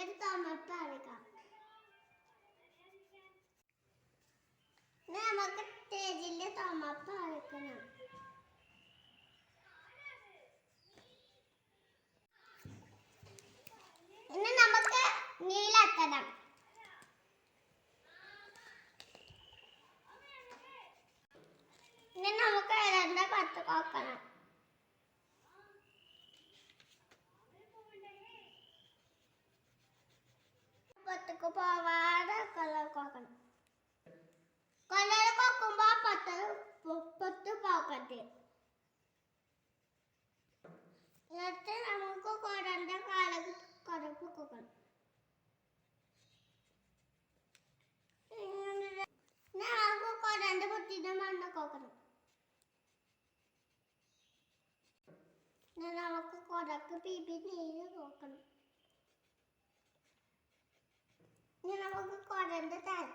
ഒരു തോമപ്പ അരക്കാം. നമുക്ക് സ്റ്റേജില് തോമപ്പ അരക്കണം. ഇനി നമുക്ക് നീലാക്കണം. ഇനി നമുക്ക് ഇടണ്ട പത്ത് കോക്കണം. പത്തുക്ക് പോവാതെ കളർ കോക്കണം. കളർ കോക്കുമ്പോ പത്ത് പോക്കട്ടെ. എന്നിട്ട് നമുക്ക് കൊടണ്ട കറുപ്പ് കോക്കണം. നമുക്ക് കൊടണ്ട പൊട്ടിന്റെ മണ്ണ കോക്കണം. നമുക്ക് കൊടക്ക് പിപി നീര് നോക്കണം. ഇനി നമുക്ക് കൊടന്റെ തല